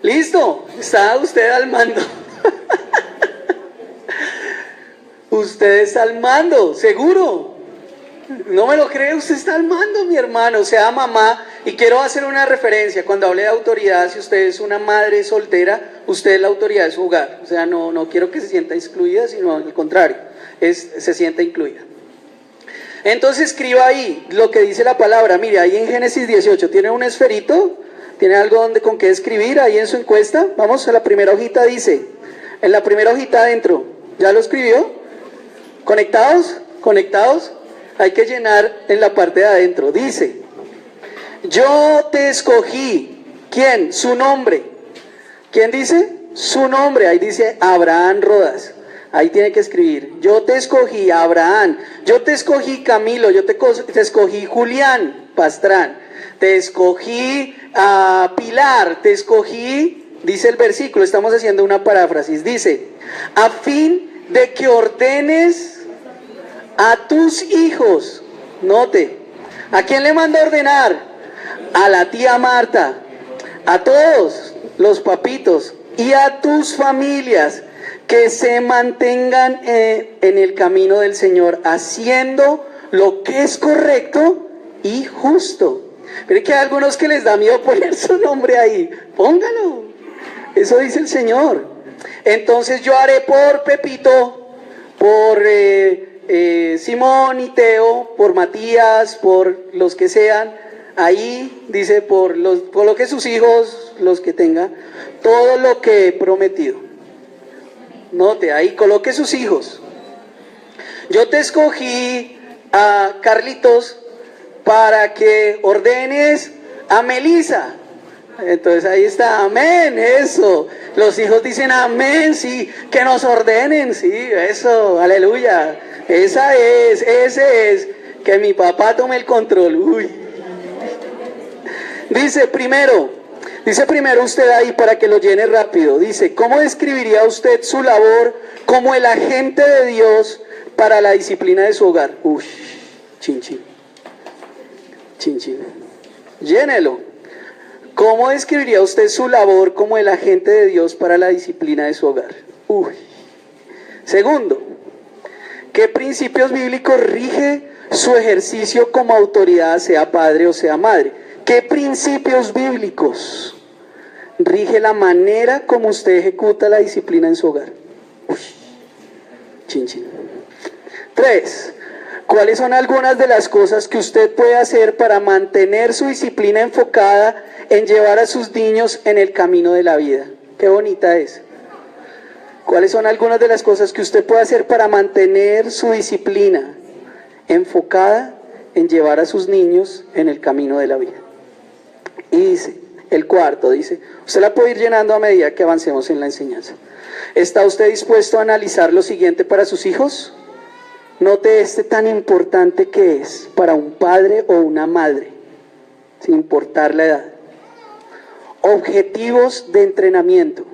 Listo, está usted al mando. Usted está al mando, seguro. No me lo cree, usted está al mando, mi hermano, sea mamá. Y quiero hacer una referencia, cuando hable de autoridad, si usted es una madre soltera, usted es la autoridad de su hogar. O sea, no quiero que se sienta excluida, sino al contrario, se sienta incluida. Entonces escriba ahí lo que dice la palabra. Mire, ahí en Génesis 18, ¿tiene un esferito? ¿Tiene algo con qué escribir ahí en su encuesta? Vamos a la primera hojita, dice. En la primera hojita adentro, ¿ya lo escribió? ¿Conectados? ¿Conectados? Hay que llenar en la parte de adentro. Dice, yo te escogí. ¿Quién? Su nombre. ¿Quién dice? Su nombre. Ahí dice Abraham Rodas. Ahí tiene que escribir, yo te escogí Abraham, yo te escogí Camilo, yo te escogí Julián Pastrán, te escogí Pilar, te escogí, dice el versículo, estamos haciendo una paráfrasis, dice, a fin de que ordenes a tus hijos, note, ¿a quién le manda a ordenar? A la tía Marta, a todos los papitos y a tus familias, que se mantengan en el camino del Señor, haciendo lo que es correcto y justo. Pero que hay algunos que les da miedo poner su nombre ahí, póngalo, eso dice el Señor. Entonces yo haré por Pepito, por Simón y Teo, por Matías, por los que sean, ahí dice, coloque sus hijos, los que tenga, todo lo que he prometido. Note, ahí coloque sus hijos. Yo te escogí a Carlitos para que ordenes a Melisa. Entonces ahí está, amén, eso. Los hijos dicen amén, sí, que nos ordenen, sí, eso, aleluya. Ese es, que mi papá tome el control. Uy. Dice primero usted ahí para que lo llene rápido. Dice, ¿cómo describiría usted su labor como el agente de Dios para la disciplina de su hogar? Uy, chin. Llénelo. ¿Cómo describiría usted su labor como el agente de Dios para la disciplina de su hogar? Uy. Segundo, ¿qué principios bíblicos rige su ejercicio como autoridad, sea padre o sea madre? ¿Qué principios bíblicos rige la manera como usted ejecuta la disciplina en su hogar? Uy, chin. 3. ¿Cuáles son algunas de las cosas que usted puede hacer para mantener su disciplina enfocada en llevar a sus niños en el camino de la vida? Qué bonita es. ¿Cuáles son algunas de las cosas que usted puede hacer para mantener su disciplina enfocada en llevar a sus niños en el camino de la vida? Y dice, el cuarto, dice, usted la puede ir llenando a medida que avancemos en la enseñanza. ¿Está usted dispuesto a analizar lo siguiente para sus hijos? Note tan importante que es para un padre o una madre, sin importar la edad. Objetivos de entrenamiento.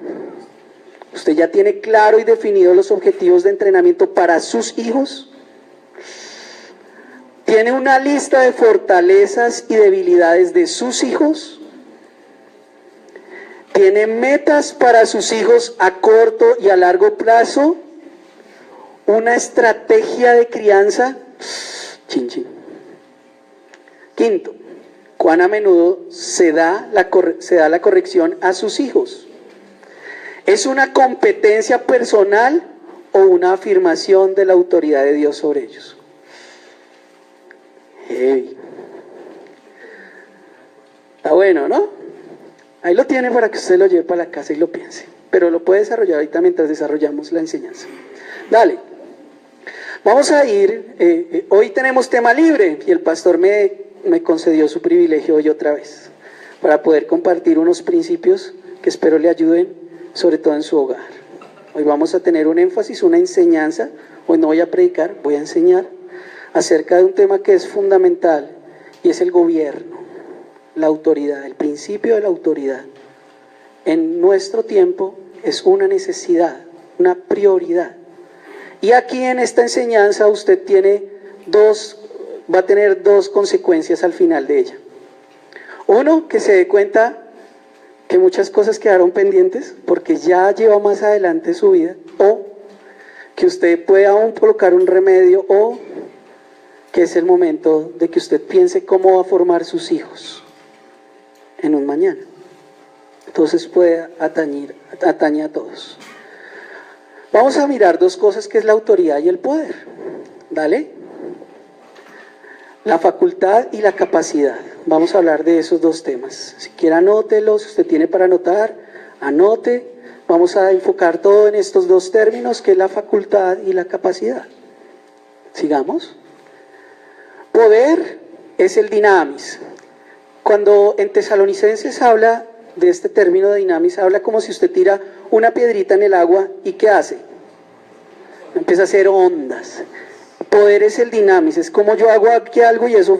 ¿Usted ya tiene claro y definido los objetivos de entrenamiento para sus hijos? ¿Tiene una lista de fortalezas y debilidades de sus hijos? ¿Tiene metas para sus hijos a corto y a largo plazo? ¿Una estrategia de crianza? Chin. Quinto, ¿cuán a menudo se da la corrección a sus hijos? ¿Es una competencia personal o una afirmación de la autoridad de Dios sobre ellos? Hey. Está bueno, ¿no? Ahí lo tiene para que usted lo lleve para la casa y lo piense. Pero lo puede desarrollar ahorita mientras desarrollamos la enseñanza. Dale. Vamos a ir, hoy tenemos tema libre y el pastor me concedió su privilegio hoy otra vez para poder compartir unos principios que espero le ayuden, sobre todo en su hogar. Hoy vamos a tener un énfasis, una enseñanza. Hoy no voy a predicar, voy a enseñar acerca de un tema que es fundamental y es el gobierno, la autoridad, el principio de la autoridad. En nuestro tiempo es una necesidad, una prioridad. Y aquí en esta enseñanza usted va a tener dos consecuencias al final de ella. Uno, que se dé cuenta que muchas cosas quedaron pendientes porque ya lleva más adelante su vida, o que usted puede aún colocar un remedio, o que es el momento de que usted piense cómo va a formar sus hijos en un mañana. Entonces puede atañe a todos. Vamos a mirar dos cosas, que es la autoridad y el poder. Dale. La facultad y la capacidad. Vamos a hablar de esos dos temas. Si quiere anótelos, si usted tiene para anotar, anote. Vamos a enfocar todo en estos dos términos, que es la facultad y la capacidad. Sigamos. Poder es el dinamis. Cuando en Tesalonicenses habla de este término de dinamis, habla como si usted tira una piedrita en el agua y ¿qué hace? Empieza a hacer ondas. Poder es el dinamis, es como yo hago aquí algo y eso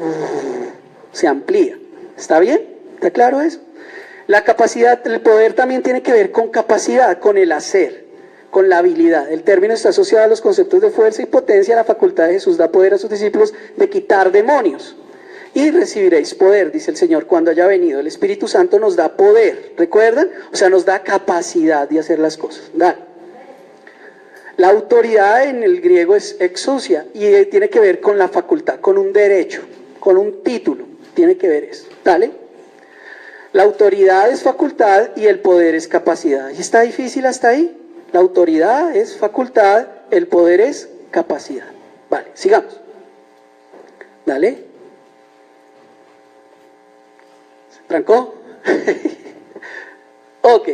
se amplía. ¿Está bien? ¿Está claro eso? La capacidad, el poder también tiene que ver con capacidad, con el hacer, con la habilidad. El término está asociado a los conceptos de fuerza y potencia. La facultad de Jesús da poder a sus discípulos de quitar demonios. Y recibiréis poder, dice el Señor, cuando haya venido. El Espíritu Santo nos da poder, ¿recuerdan? O sea, nos da capacidad de hacer las cosas. Dale. La autoridad en el griego es exousia y tiene que ver con la facultad, con un derecho, con un título. Tiene que ver eso. Dale. La autoridad es facultad y el poder es capacidad. ¿Y está difícil hasta ahí? La autoridad es facultad, el poder es capacidad. Vale, sigamos. Dale. ¿Se trancó? Ok.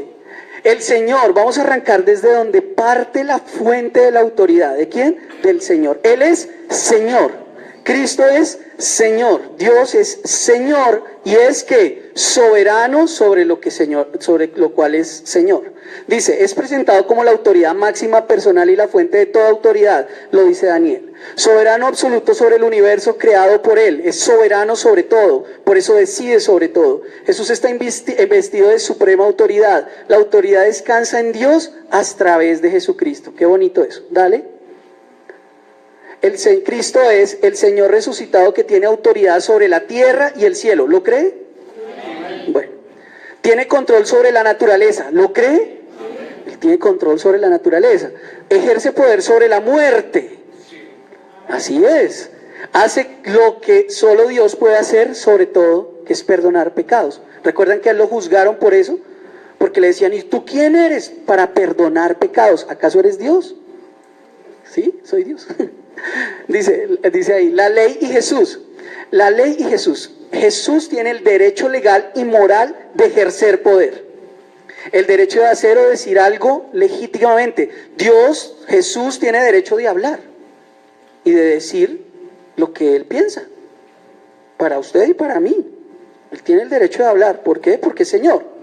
El Señor, vamos a arrancar desde donde parte la fuente de la autoridad. ¿De quién? Del Señor. Él es Señor. Cristo es Señor. Dios es Señor y es que soberano sobre lo cual es Señor. Dice, es presentado como la autoridad máxima personal y la fuente de toda autoridad, lo dice Daniel. Soberano absoluto sobre el universo creado por Él, es soberano sobre todo, por eso decide sobre todo. Jesús está investido de suprema autoridad. La autoridad descansa en Dios a través de Jesucristo. Qué bonito eso. Dale. Cristo es el Señor resucitado que tiene autoridad sobre la tierra y el cielo. ¿Lo cree? Sí. Bueno. Tiene control sobre la naturaleza. ¿Lo cree? Sí. Él tiene control sobre la naturaleza. Ejerce poder sobre la muerte. Sí. Así es. Hace lo que solo Dios puede hacer, sobre todo, que es perdonar pecados. ¿Recuerdan que a él lo juzgaron por eso? Porque le decían, ¿y tú quién eres para perdonar pecados? ¿Acaso eres Dios? Sí, soy Dios. Dice ahí, la ley y Jesús. La ley y Jesús. Jesús tiene el derecho legal y moral de ejercer poder. El derecho de hacer o decir algo legítimamente. Jesús tiene derecho de hablar y de decir lo que Él piensa. Para usted y para mí. Él tiene el derecho de hablar. ¿Por qué? Porque es Señor.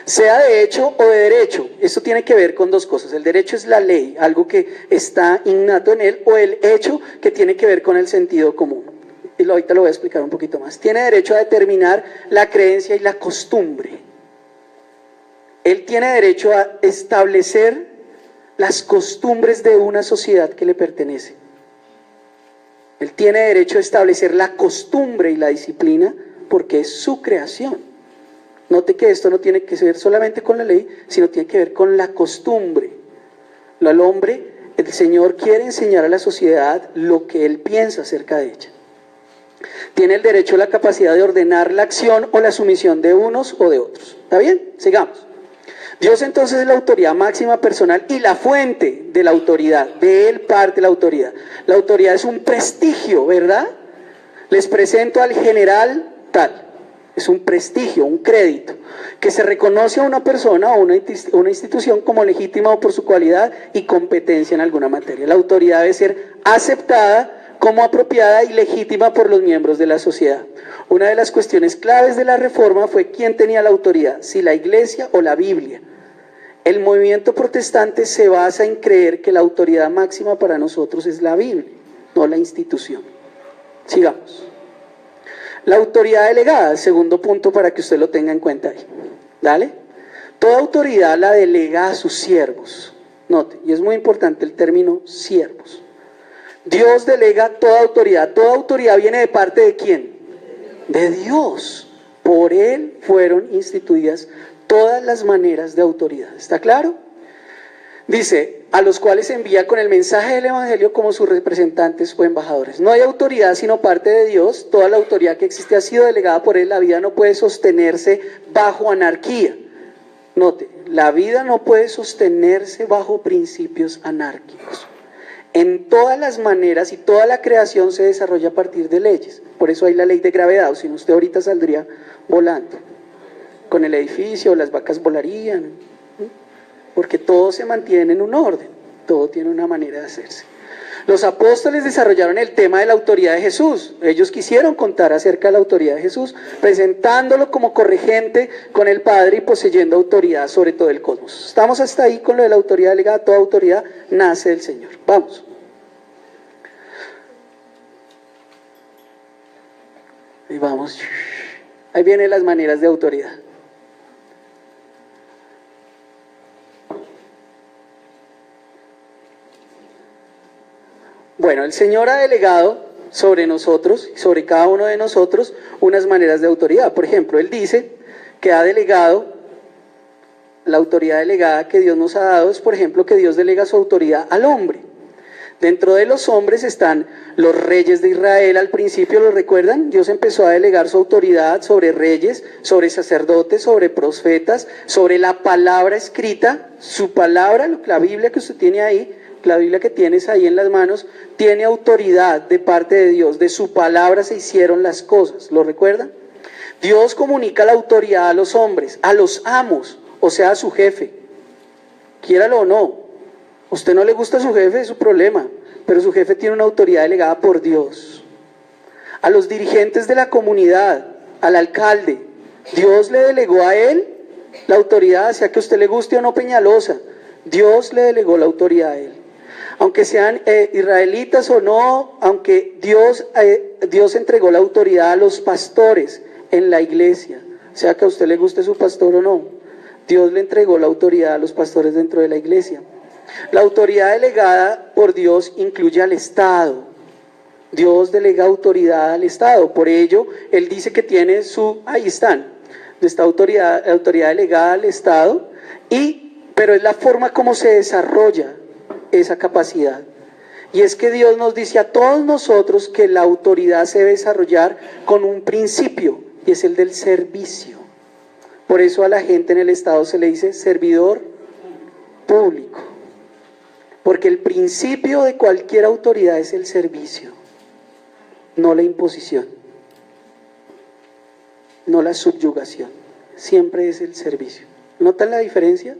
Sea de hecho o de derecho, esto tiene que ver con dos cosas. El derecho es la ley, algo que está innato en él, o el hecho que tiene que ver con el sentido común. Y ahorita lo voy a explicar un poquito más. Tiene derecho a determinar la creencia y la costumbre. Él tiene derecho a establecer las costumbres de una sociedad que le pertenece. Él tiene derecho a establecer la costumbre y la disciplina porque es su creación. Note que esto no tiene que ver solamente con la ley, sino tiene que ver con la costumbre. Al hombre, el Señor quiere enseñar a la sociedad lo que Él piensa acerca de ella. Tiene el derecho a la capacidad de ordenar la acción o la sumisión de unos o de otros. ¿Está bien? Sigamos. Dios entonces es la autoridad máxima personal y la fuente de la autoridad. De Él parte la autoridad. La autoridad es un prestigio, ¿verdad? Les presento al general tal. Es un prestigio, un crédito, que se reconoce a una persona o una institución como legítima por su cualidad y competencia en alguna materia. La autoridad debe ser aceptada como apropiada y legítima por los miembros de la sociedad. Una de las cuestiones claves de la reforma fue quién tenía la autoridad, si la Iglesia o la Biblia. El movimiento protestante se basa en creer que la autoridad máxima para nosotros es la Biblia, no la institución. Sigamos. La autoridad delegada, el segundo punto para que usted lo tenga en cuenta ahí. ¿Dale? Toda autoridad la delega a sus siervos. Note, y es muy importante el término siervos. Dios delega toda autoridad. Toda autoridad viene de parte de ¿quién? De Dios. Por Él fueron instituidas todas las maneras de autoridad. ¿Está claro? Dice, a los cuales envía con el mensaje del Evangelio como sus representantes o embajadores. No hay autoridad sino parte de Dios. Toda la autoridad que existe ha sido delegada por Él. La vida no puede sostenerse bajo anarquía. Note, la vida no puede sostenerse bajo principios anárquicos. En todas las maneras y toda la creación se desarrolla a partir de leyes. Por eso hay la ley de gravedad, o si no usted ahorita saldría volando. Con el edificio, las vacas volarían, porque todo se mantiene en un orden, todo tiene una manera de hacerse. Los apóstoles desarrollaron el tema de la autoridad de Jesús. Ellos quisieron contar acerca de la autoridad de Jesús, presentándolo como corregente con el Padre y poseyendo autoridad sobre todo el cosmos. Estamos hasta ahí con lo de la autoridad delegada. Toda autoridad nace del Señor. Vamos. Ahí vamos. Ahí vienen las maneras de autoridad. Bueno, el Señor ha delegado sobre nosotros, sobre cada uno de nosotros, unas maneras de autoridad. Por ejemplo, Él dice que ha delegado, la autoridad delegada que Dios nos ha dado es, por ejemplo, que Dios delega su autoridad al hombre. Dentro de los hombres están los reyes de Israel. Al principio, ¿lo recuerdan? Dios empezó a delegar su autoridad sobre reyes, sobre sacerdotes, sobre profetas, sobre la palabra escrita. Su palabra, la Biblia que usted tiene ahí, la Biblia que tienes ahí en las manos, tiene autoridad de parte de Dios. De su palabra se hicieron las cosas. ¿Lo recuerdan? Dios comunica la autoridad a los hombres, a los amos, o sea, a su jefe. Quiéralo o no. Usted no le gusta a su jefe, es su problema, pero su jefe tiene una autoridad delegada por Dios. A los dirigentes de la comunidad, al alcalde, Dios le delegó a él la autoridad, sea que a usted le guste o no Peñalosa, Dios le delegó la autoridad a él. Aunque sean israelitas o no, aunque Dios entregó la autoridad a los pastores en la iglesia, sea que a usted le guste su pastor o no, Dios le entregó la autoridad a los pastores dentro de la iglesia. La autoridad delegada por Dios incluye al Estado. Dios delega autoridad al Estado, por ello Él dice que tiene ahí están, esta autoridad delegada al Estado, pero es la forma como se desarrolla esa capacidad. Y es que Dios nos dice a todos nosotros que la autoridad se debe desarrollar con un principio, y es el del servicio. Por eso a la gente en el Estado se le dice servidor público. Porque el principio de cualquier autoridad es el servicio, no la imposición, no la subyugación, siempre es el servicio. ¿Notan la diferencia?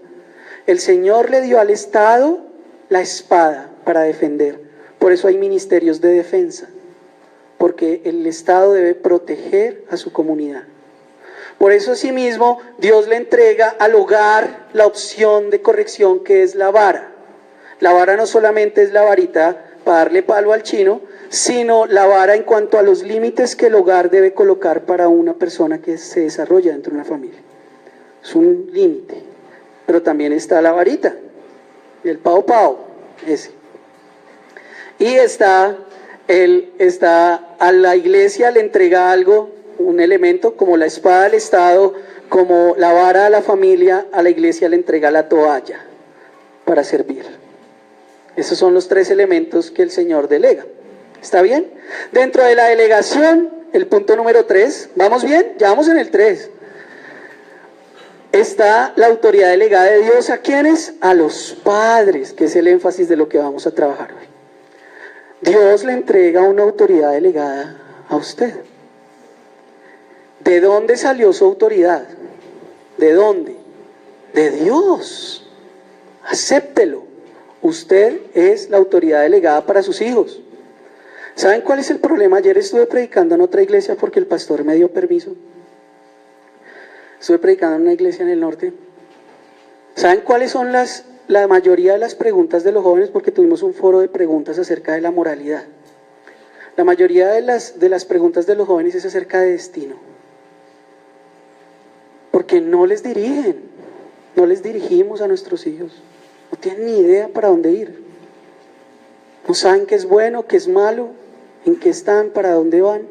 El Señor le dio al Estado la espada para defender, por eso hay ministerios de defensa, porque el Estado debe proteger a su comunidad. Por eso asimismo Dios le entrega al hogar la opción de corrección que es la vara. La vara no solamente es la varita para darle palo al chino, sino la vara en cuanto a los límites que el hogar debe colocar para una persona que se desarrolla dentro de una familia. Es un límite. Pero también está la varita, el pao, ese. Y a la iglesia le entrega algo, un elemento como la espada al Estado, como la vara a la familia, a la iglesia le entrega la toalla para servir. Esos son los 3 elementos que el Señor delega. ¿Está bien? Dentro de la delegación, el punto número 3, ¿vamos bien? Ya vamos en el 3. Está la autoridad delegada de Dios, ¿a quiénes? A los padres, que es el énfasis de lo que vamos a trabajar hoy. Dios le entrega una autoridad delegada a usted. ¿De dónde salió su autoridad? ¿De dónde? De Dios. Acéptelo. Usted es la autoridad delegada para sus hijos. ¿Saben cuál es el problema? Ayer estuve predicando en otra iglesia porque el pastor me dio permiso. Estuve predicando en una iglesia en el norte. ¿Saben cuáles son la mayoría de las preguntas de los jóvenes? Porque tuvimos un foro de preguntas acerca de la moralidad. La mayoría de las preguntas de los jóvenes es acerca de destino. Porque no les dirigen, no les dirigimos a nuestros hijos. No tienen ni idea para dónde ir. No saben qué es bueno, qué es malo, en qué están, para dónde van.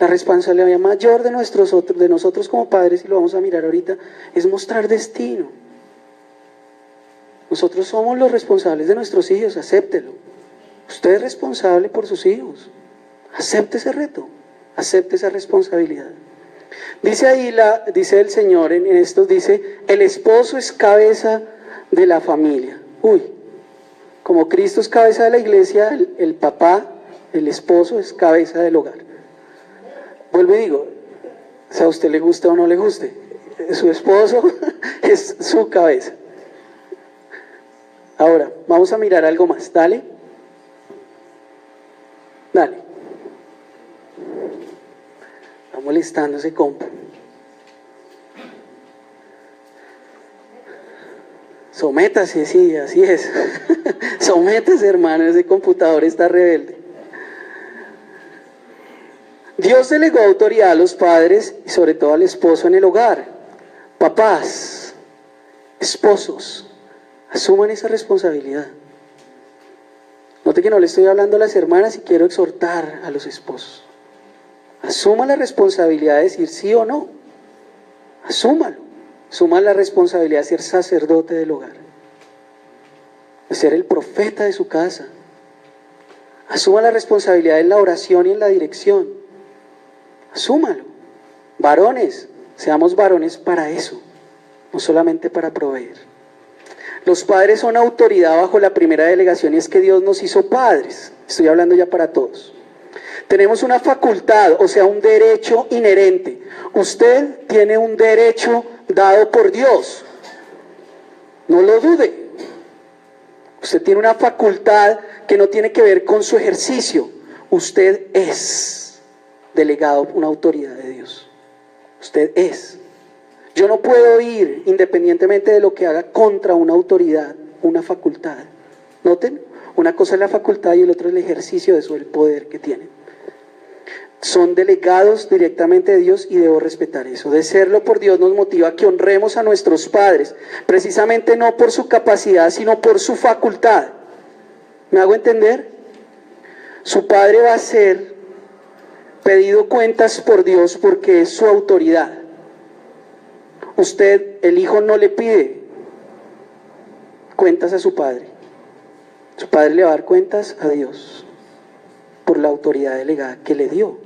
La responsabilidad mayor de nosotros como padres, y lo vamos a mirar ahorita, es mostrar destino. Nosotros somos los responsables de nuestros hijos, acéptelo. Usted es responsable por sus hijos. Acepte ese reto, acepte esa responsabilidad. Dice ahí, dice el Señor en estos, dice, el esposo es cabeza de la familia. Uy, como Cristo es cabeza de la iglesia, el papá, el esposo es cabeza del hogar. Vuelvo y digo, sea a usted le guste o no le guste, su esposo es su cabeza. Ahora, vamos a mirar algo más, dale. Dale. Está molestando ese compu. Sométase, sí, así es. Sométase, hermano, ese computador está rebelde. Dios delegó autoridad a los padres y sobre todo al esposo en el hogar. Papás, esposos, asuman esa responsabilidad. Note que no le estoy hablando a las hermanas y quiero exhortar a los esposos. Asuma la responsabilidad de decir sí o no. Asúmalo. Asuma la responsabilidad de ser sacerdote del hogar, de ser el profeta de su casa. Asuma la responsabilidad en la oración y en la dirección. Asúmalo. Varones, seamos varones para eso, no solamente para proveer. Los padres son autoridad bajo la primera delegación y es que Dios nos hizo padres. Estoy hablando ya para todos. Tenemos una facultad, o sea, un derecho inherente. Usted tiene un derecho dado por Dios. No lo dude. Usted tiene una facultad que no tiene que ver con su ejercicio. Usted es delegado una autoridad de Dios. Usted es. Yo no puedo ir, independientemente de lo que haga, contra una autoridad, una facultad. Noten, una cosa es la facultad y el otro es el ejercicio de eso, el poder que tienen. Son delegados directamente de Dios y debo respetar eso. De serlo por Dios nos motiva a que honremos a nuestros padres, precisamente no por su capacidad, sino por su facultad. ¿Me hago entender? Su padre va a ser pedido cuentas por Dios porque es su autoridad. Usted, el hijo, no le pide cuentas a su padre. Su padre le va a dar cuentas a Dios por la autoridad delegada que le dio.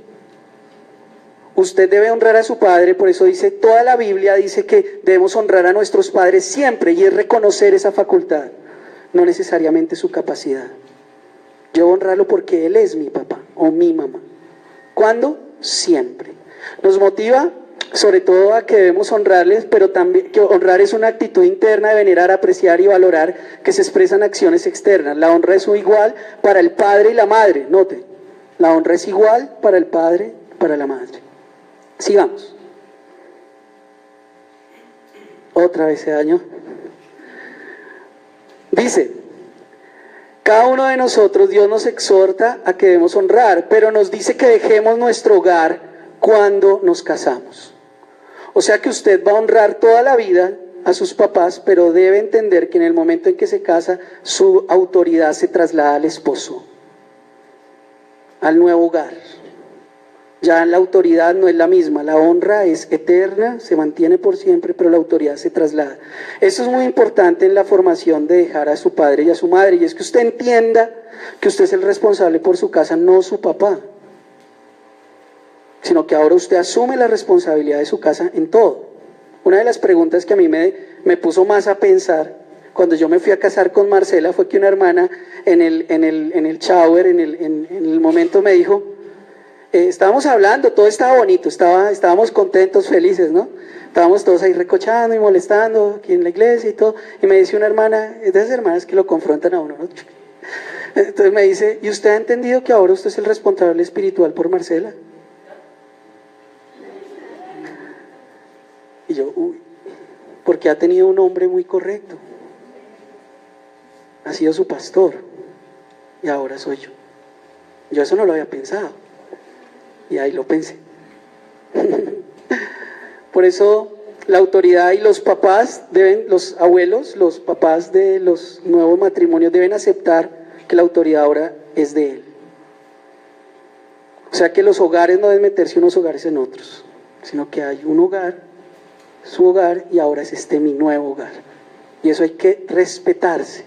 Usted debe honrar a su padre, por eso dice, toda la Biblia dice que debemos honrar a nuestros padres siempre y es reconocer esa facultad, no necesariamente su capacidad. Yo debo honrarlo porque él es mi papá o mi mamá. ¿Cuándo? Siempre. Nos motiva sobre todo a que debemos honrarles, pero también que honrar es una actitud interna de venerar, apreciar y valorar que se expresan acciones externas. La honra es igual para el padre y la madre, note, la honra es igual para el padre y para la madre. Sigamos. Otra vez se dañó. Dice, cada uno de nosotros, Dios nos exhorta a que debemos honrar, pero nos dice que dejemos nuestro hogar cuando nos casamos. O sea que usted va a honrar toda la vida a sus papás, pero debe entender que en el momento en que se casa, su autoridad se traslada al esposo, al nuevo hogar. Ya la autoridad no es la misma, la honra es eterna, se mantiene por siempre, pero la autoridad se traslada. Eso es muy importante en la formación de dejar a su padre y a su madre, y es que usted entienda que usted es el responsable por su casa, no su papá, sino que ahora usted asume la responsabilidad de su casa en todo. Una de las preguntas que a mí me puso más a pensar cuando yo me fui a casar con Marcela fue que una hermana en el shower, en el momento me dijo, estábamos hablando, todo estaba bonito, estábamos contentos, felices, ¿no? Estábamos todos ahí recochando y molestando aquí en la iglesia y todo, y me dice una hermana, es de esas hermanas que lo confrontan a uno, ¿no? Entonces me dice, ¿y usted ha entendido que ahora usted es el responsable espiritual por Marcela? Y yo, uy, porque ha tenido un hombre muy correcto, ha sido su pastor, y ahora soy yo. Yo eso no lo había pensado. Y ahí lo pensé. Por eso la autoridad y los papás los abuelos, los papás de los nuevos matrimonios deben aceptar que la autoridad ahora es de él. sea que los hogares no deben meterse unos hogares en otros, sino que hay un hogar, su hogar, y ahora es este mi nuevo hogar. Y eso hay que respetarse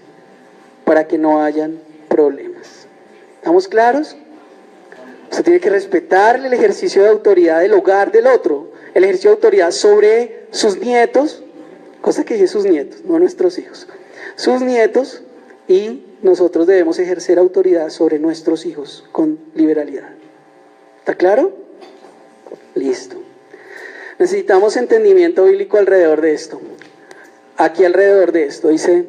para que no hayan problemas. ¿Estamos claros? Usted tiene que respetar el ejercicio de autoridad del hogar del otro, el ejercicio de autoridad sobre sus nietos, cosa que dije sus nietos, no nuestros hijos, sus nietos, y nosotros debemos ejercer autoridad sobre nuestros hijos con liberalidad. ¿Está claro? Listo. Necesitamos entendimiento bíblico alrededor de esto. Aquí alrededor de esto dice,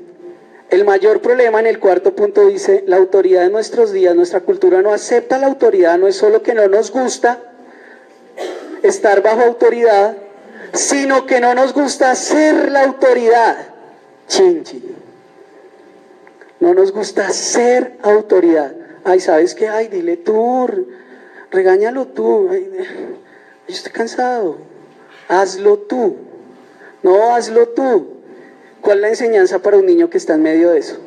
el mayor problema en el cuarto punto dice, la autoridad en nuestros días, nuestra cultura no acepta la autoridad, no es solo que no nos gusta estar bajo autoridad, sino que no nos gusta ser la autoridad. Chin, chin. No nos gusta ser autoridad. Ay, ¿sabes qué? Ay, dile tú, regáñalo tú. Ay, yo estoy cansado. Hazlo tú. No, hazlo tú. ¿Cuál es la enseñanza para un niño que está en medio de eso?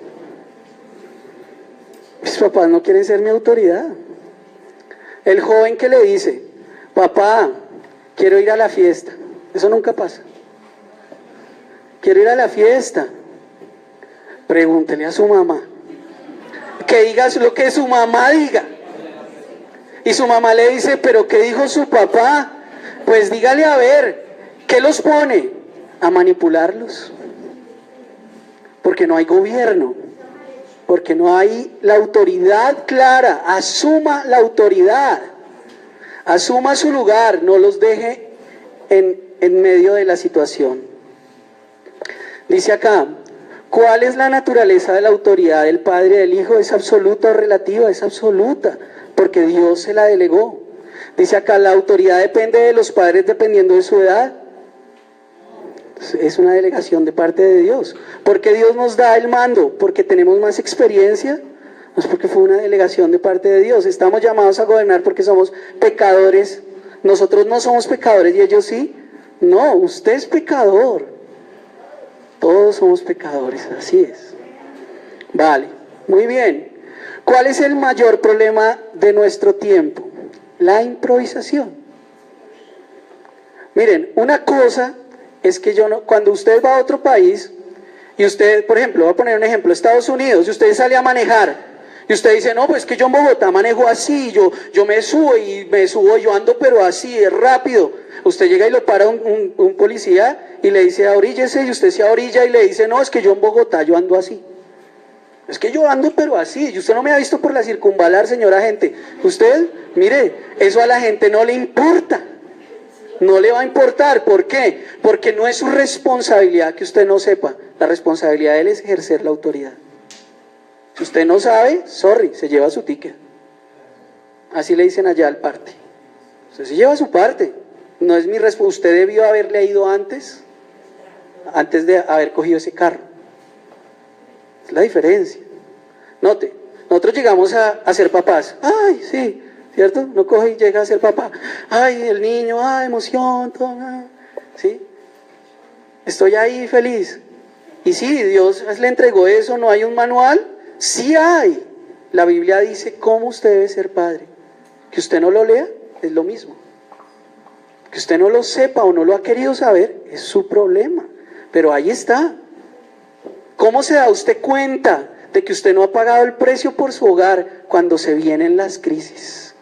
Mis papás no quieren ser mi autoridad. El joven que le dice, papá, quiero ir a la fiesta. Eso nunca pasa. Quiero ir a la fiesta. Pregúntele a su mamá. Que diga lo que su mamá diga. Y su mamá le dice, ¿pero qué dijo su papá? Pues dígale a ver, ¿qué los pone? A manipularlos. Porque no hay gobierno. Porque no hay la autoridad clara. Asuma la autoridad. Asuma su lugar. No los deje en medio de la situación. Dice acá, ¿cuál es la naturaleza de la autoridad del Padre y del Hijo? ¿Es absoluta o relativa? Es absoluta, porque Dios se la delegó. Dice acá, ¿la autoridad depende de los padres dependiendo de su edad? Es una delegación de parte de Dios. ¿Por qué Dios nos da el mando? ¿Porque tenemos más experiencia? No es porque fue una delegación de parte de Dios. Estamos llamados a gobernar porque somos pecadores. Nosotros no somos pecadores y ellos sí. No, usted es pecador. Todos somos pecadores, así es. Vale, muy bien. ¿Cuál es el mayor problema de nuestro tiempo? La improvisación. Miren, una cosa es que cuando usted va a otro país, y usted, por ejemplo, voy a poner un ejemplo, Estados Unidos, y usted sale a manejar, y usted dice, no, pues que yo en Bogotá manejo así, yo me subo, yo ando pero así, es rápido. Usted llega y lo para un policía y le dice, ahoríllese, y usted se ahorilla y le dice, no, es que yo en Bogotá yo ando así. Es que yo ando pero así, y usted no me ha visto por la circunvalar, señora gente. Usted, mire, eso a la gente no le importa. No le va a importar. ¿Por qué? Porque no es su responsabilidad que usted no sepa. La responsabilidad de él es ejercer la autoridad. Si usted no sabe, sorry, se lleva su ticket. Así le dicen allá al parte. Usted se lleva su parte. No es mi responsabilidad. Usted debió haberle ido antes de haber cogido ese carro. Es la diferencia. Note, nosotros llegamos a ser papás. Ay, sí, ¿cierto? No coge y llega a ser papá. Ay, el niño, ay, emoción, todo, ¿sí? Estoy ahí feliz. Y sí, Dios le entregó eso, ¿no hay un manual? Sí hay. La Biblia dice cómo usted debe ser padre. Que usted no lo lea, es lo mismo. Que usted no lo sepa o no lo ha querido saber, es su problema. Pero ahí está. ¿Cómo se da usted cuenta de que usted no ha pagado el precio por su hogar cuando se vienen las crisis?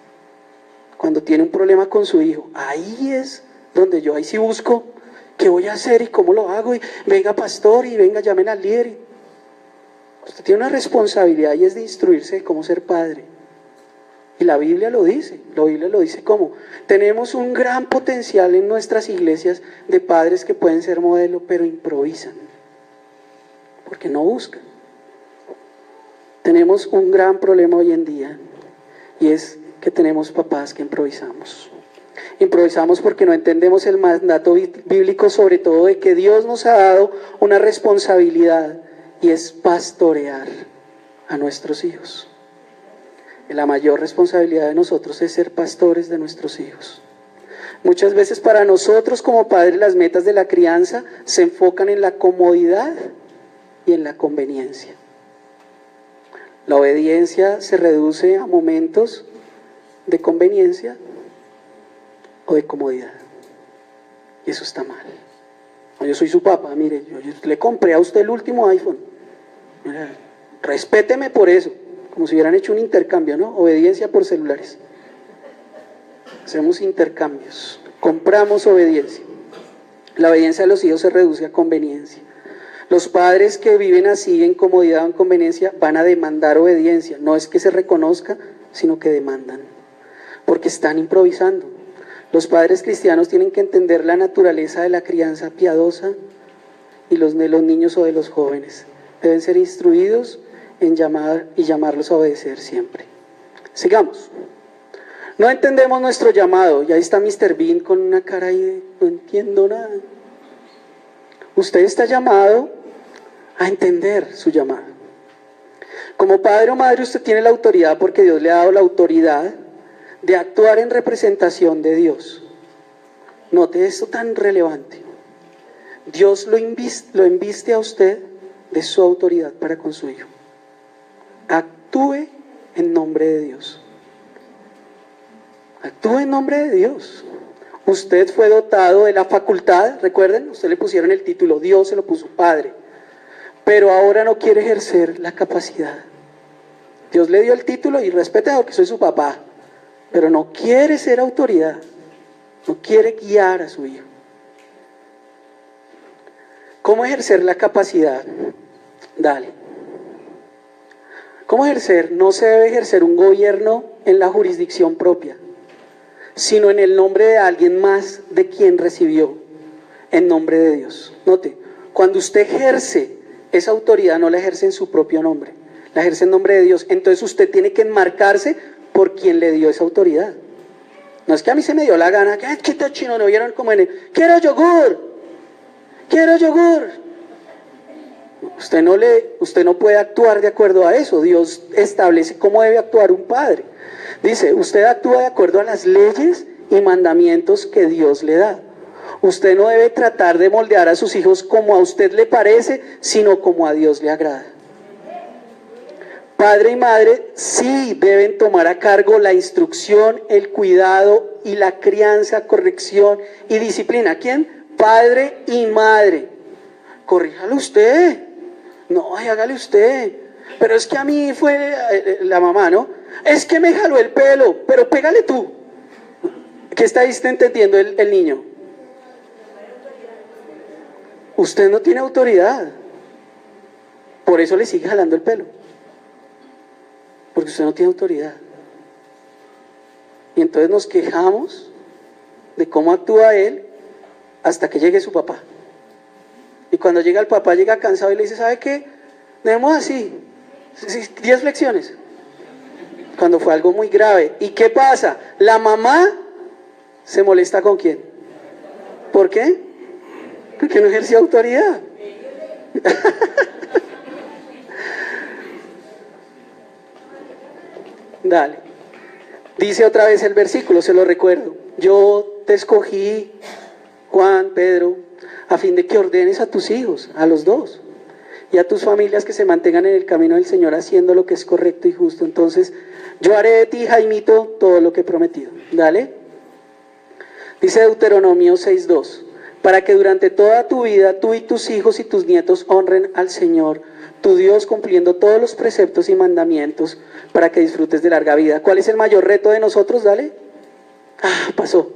Cuando tiene un problema con su hijo. Ahí es donde yo ahí sí busco qué voy a hacer y cómo lo hago. Y venga pastor y venga llamen al líder. Usted tiene una responsabilidad y es de instruirse de cómo ser padre. Y la Biblia lo dice. La Biblia lo dice como tenemos un gran potencial en nuestras iglesias de padres que pueden ser modelo pero improvisan. Porque no buscan. Tenemos un gran problema hoy en día y es que tenemos papás que improvisamos. Improvisamos porque no entendemos el mandato bíblico, sobre todo de que Dios nos ha dado una responsabilidad y es pastorear a nuestros hijos. Y la mayor responsabilidad de nosotros es ser pastores de nuestros hijos. Muchas veces para nosotros como padres las metas de la crianza se enfocan en la comodidad y en la conveniencia. La obediencia se reduce a momentos ¿De conveniencia o de comodidad? Y eso está mal. No, yo soy su papá, mire, yo le compré a usted el último iPhone. Mira, respéteme por eso, como si hubieran hecho un intercambio, ¿no? Obediencia por celulares. Hacemos intercambios, compramos obediencia. La obediencia de los hijos se reduce a conveniencia. Los padres que viven así en comodidad o en conveniencia van a demandar obediencia. No es que se reconozca, sino que demandan, porque están improvisando. Los padres cristianos tienen que entender la naturaleza de la crianza piadosa y los de los niños o de los jóvenes. Deben ser instruidos en llamar y llamarlos a obedecer siempre. Sigamos. No entendemos nuestro llamado. Y ahí está Mr. Bean con una cara ahí de no entiendo nada. Usted está llamado a entender su llamado. Como padre o madre usted tiene la autoridad, porque Dios le ha dado la autoridad de actuar en representación de Dios. Note esto tan relevante. Dios lo embiste a usted de su autoridad para con su hijo. Actúe en nombre de Dios. Actúe en nombre de Dios. Usted fue dotado de la facultad, recuerden, usted le pusieron el título, Dios se lo puso Padre, pero ahora no quiere ejercer la capacidad. Dios le dio el título y respete porque soy su papá, pero no quiere ser autoridad, no quiere guiar a su hijo. ¿Cómo ejercer la capacidad? Dale. ¿Cómo ejercer? No se debe ejercer un gobierno en la jurisdicción propia, sino en el nombre de alguien más de quien recibió, en nombre de Dios. Note, cuando usted ejerce esa autoridad, no la ejerce en su propio nombre, la ejerce en nombre de Dios. Entonces usted tiene que enmarcarse por quien le dio esa autoridad. No es que a mí se me dio la gana, que está chino, no vieron como en el, quiero yogur. Usted no puede actuar de acuerdo a eso. Dios establece cómo debe actuar un padre. Dice, usted actúa de acuerdo a las leyes y mandamientos que Dios le da. Usted no debe tratar de moldear a sus hijos como a usted le parece, sino como a Dios le agrada. Padre y madre sí deben tomar a cargo la instrucción, el cuidado y la crianza, corrección y disciplina. ¿Quién? Padre y madre. Corríjalo usted. No, hágale usted. Pero es que a mí fue la mamá, ¿no? Es que me jaló el pelo, pero pégale tú. ¿Qué está entendiendo el niño? Usted no tiene autoridad. Por eso le sigue jalando el pelo. Porque usted no tiene autoridad. Y entonces nos quejamos de cómo actúa él hasta que llegue su papá. Y cuando llega el papá, llega cansado y le dice, ¿sabe qué? Debemos así, 10 flexiones. Cuando fue algo muy grave. ¿Y qué pasa? La mamá se molesta ¿con quién? ¿Por qué? Porque no ejerció autoridad. Dale. Dice otra vez el versículo, se lo recuerdo. Yo te escogí, Juan, Pedro, a fin de que ordenes a tus hijos, a los dos, y a tus familias que se mantengan en el camino del Señor haciendo lo que es correcto y justo. Entonces, yo haré de ti, Jaimito, todo lo que he prometido. Dale. Dice Deuteronomio 6:2, para que durante toda tu vida, tú y tus hijos y tus nietos honren al Señor, tu Dios, cumpliendo todos los preceptos y mandamientos, para que disfrutes de larga vida. ¿Cuál es el mayor reto de nosotros? Dale. Pasó.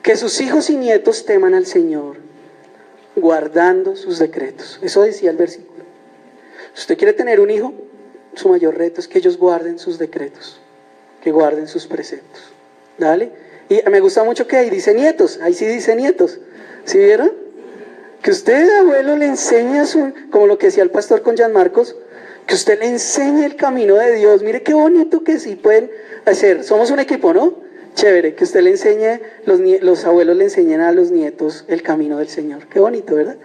Que sus hijos y nietos teman al Señor, guardando sus decretos. Eso decía el versículo. Si usted quiere tener un hijo, su mayor reto es que ellos guarden sus decretos, que guarden sus preceptos. ¿Dale? Y me gusta mucho que ahí dice nietos, ahí sí dice nietos. ¿Sí vieron? Que usted, abuelo, le enseñe como lo que decía el pastor con Jan Marcos, que usted le enseñe el camino de Dios. Mire qué bonito que sí pueden hacer. Somos un equipo, ¿no? Chévere, que usted le enseñe, los abuelos le enseñen a los nietos el camino del Señor. Qué bonito, ¿verdad?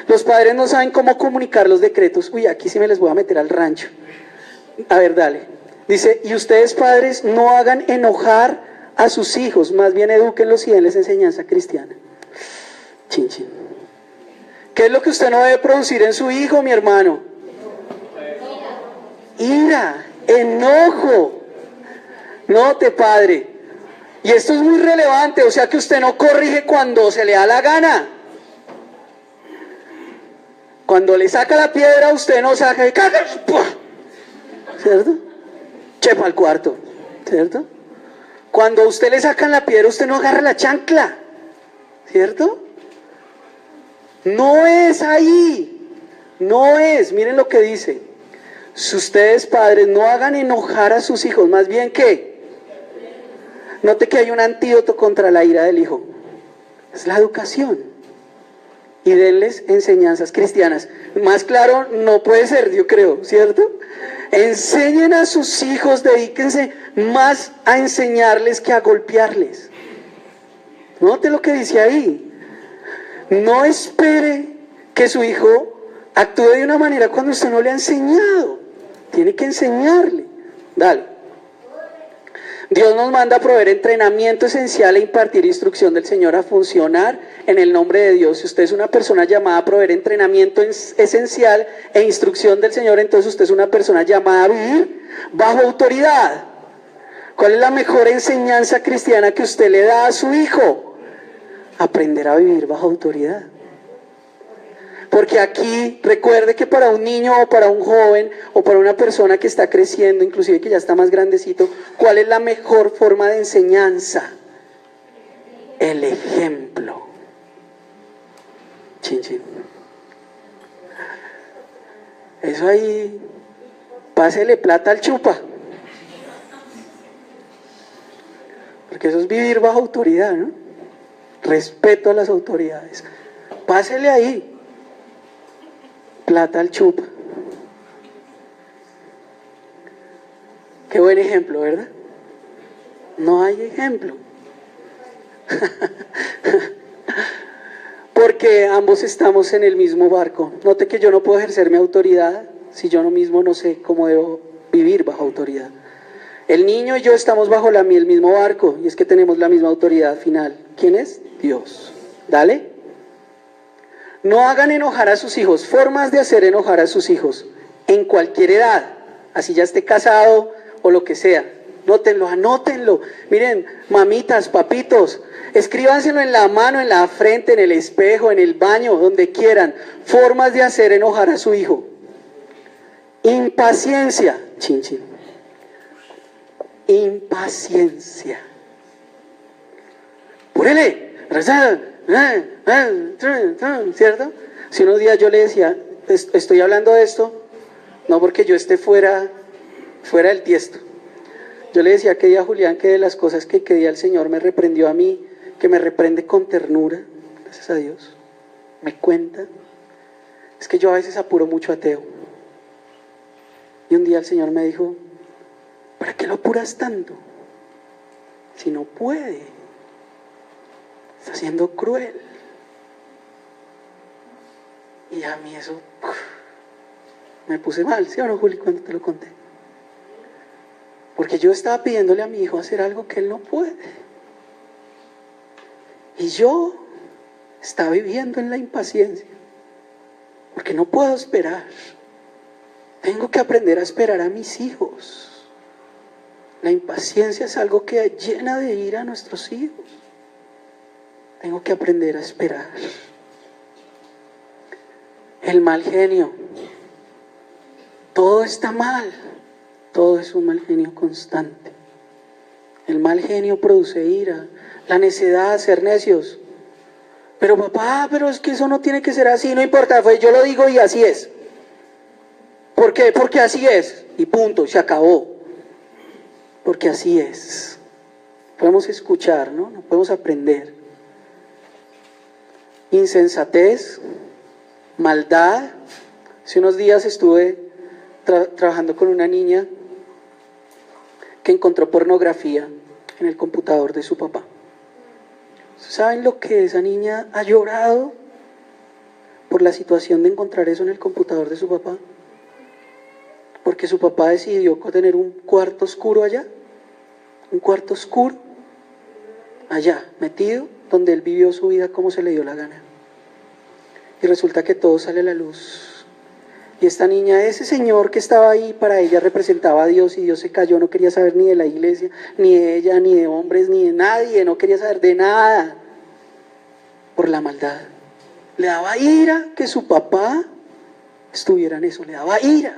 Los padres no saben cómo comunicar los decretos. Uy, aquí sí me les voy a meter al rancho. A ver, dale. Dice, y ustedes padres no hagan enojar a sus hijos, más bien edúquenlos y denles enseñanza cristiana. Chin, chin. ¿Qué es lo que usted no debe producir en su hijo, mi hermano? Ira, enojo. Note, padre. Y esto es muy relevante, o sea que usted no corrige cuando se le da la gana. Cuando le saca la piedra, usted no saca y caga, ¿cierto? Chepa al cuarto, ¿cierto? Cuando a usted le sacan la piedra, usted no agarra la chancla, ¿cierto? No es ahí, no es, miren lo que dice. Si ustedes padres no hagan enojar a sus hijos, más bien que, note que hay un antídoto contra la ira del hijo, es la educación. Y denles enseñanzas cristianas. Más claro no puede ser, yo creo, ¿cierto? Enseñen a sus hijos, dedíquense más a enseñarles que a golpearles. Note lo que dice ahí. No espere que su hijo actúe de una manera cuando usted no le ha enseñado. Tiene que enseñarle. Dale. Dios nos manda a proveer entrenamiento esencial e impartir instrucción del Señor a funcionar en el nombre de Dios. Si usted es una persona llamada a proveer entrenamiento esencial e instrucción del Señor, entonces usted es una persona llamada a vivir bajo autoridad. ¿Cuál es la mejor enseñanza cristiana que usted le da a su hijo? Aprender a vivir bajo autoridad. Porque aquí, recuerde que para un niño o para un joven o para una persona que está creciendo, inclusive que ya está más grandecito, ¿cuál es la mejor forma de enseñanza? El ejemplo. Chin, chin. Eso ahí, pásele plata al chupa. Porque eso es vivir bajo autoridad, ¿no? Respeto a las autoridades. Pásele ahí. Plata al chupa. Qué buen ejemplo, ¿verdad? No hay ejemplo. Porque ambos estamos en el mismo barco. Note que yo no puedo ejercer mi autoridad si yo mismo no sé cómo debo vivir bajo autoridad. El niño y yo estamos bajo el mismo barco y es que tenemos la misma autoridad final. ¿Quién es? Dios. Dale. No hagan enojar a sus hijos. Formas de hacer enojar a sus hijos en cualquier edad, así ya esté casado o lo que sea. Nótenlo, anótenlo. Miren, mamitas, papitos, escríbanselo en la mano, en la frente, en el espejo, en el baño, donde quieran. Formas de hacer enojar a su hijo. Impaciencia. Chin, chin. Impaciencia. ¡Púrele! ¿Cierto? Si unos días yo le decía, estoy hablando de esto, no porque yo esté fuera del tiesto. Yo le decía que día a Julián que de las cosas que día el Señor me reprendió a mí, que me reprende con ternura, gracias a Dios, me cuenta, es que yo a veces apuro mucho a Teo. Y un día el Señor me dijo, ¿para qué lo apuras tanto? Si no puede, está siendo cruel. Y a mí eso, me puse mal, ¿sí o no, Juli, cuando te lo conté? Porque yo estaba pidiéndole a mi hijo hacer algo que él no puede. Y yo estaba viviendo en la impaciencia. Porque no puedo esperar. Tengo que aprender a esperar a mis hijos. La impaciencia es algo que llena de ira a nuestros hijos. Tengo que aprender a esperar. El mal genio. Todo está mal. Todo es un mal genio constante. El mal genio produce ira, la necedad, ser necios. Pero papá, pero es que eso no tiene que ser así, no importa, pues yo lo digo y así es. ¿Por qué? Porque así es. Y punto, se acabó. Porque así es. Podemos escuchar, ¿no? No podemos aprender. Insensatez, maldad. Hace unos días estuve trabajando con una niña que encontró pornografía en el computador de su papá. ¿Saben lo que esa niña ha llorado por la situación de encontrar eso en el computador de su papá? Porque su papá decidió tener un cuarto oscuro allá, un cuarto oscuro allá, metido, donde él vivió su vida como se le dio la gana. Y resulta que todo sale a la luz. Y esta niña, ese señor que estaba ahí, para ella representaba a Dios y Dios se cayó, no quería saber ni de la iglesia, ni de ella, ni de hombres, ni de nadie, no quería saber de nada por la maldad. Le daba ira que su papá estuviera en eso, le daba ira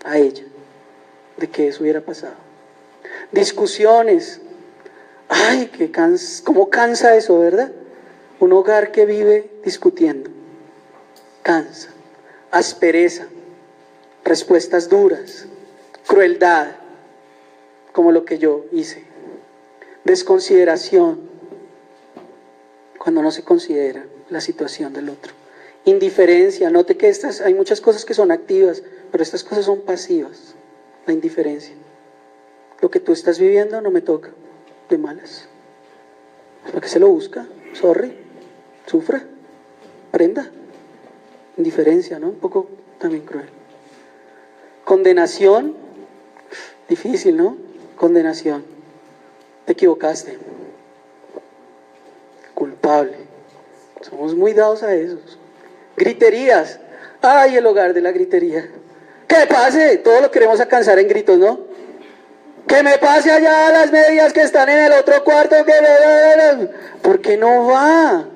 a ella de que eso hubiera pasado. Discusiones, ay, cómo cansa eso, ¿verdad? Un hogar que vive discutiendo, cansa. Aspereza, respuestas duras, crueldad, como lo que yo hice, desconsideración, cuando no se considera la situación del otro, indiferencia. Note que hay muchas cosas que son activas, pero estas cosas son pasivas. La indiferencia, lo que tú estás viviendo no me toca, de malas. ¿Para qué se lo busca? Sorry, sufra, aprenda. Indiferencia, ¿no? Un poco también cruel. Condenación, difícil, ¿no? Condenación. Te equivocaste. Culpable. Somos muy dados a esos. Griterías. Ay, el hogar de la gritería. ¡Que pase! Todos lo queremos alcanzar en gritos, ¿no? ¡Que me pase allá a las medias que están en el otro cuarto! ¿Por qué no va?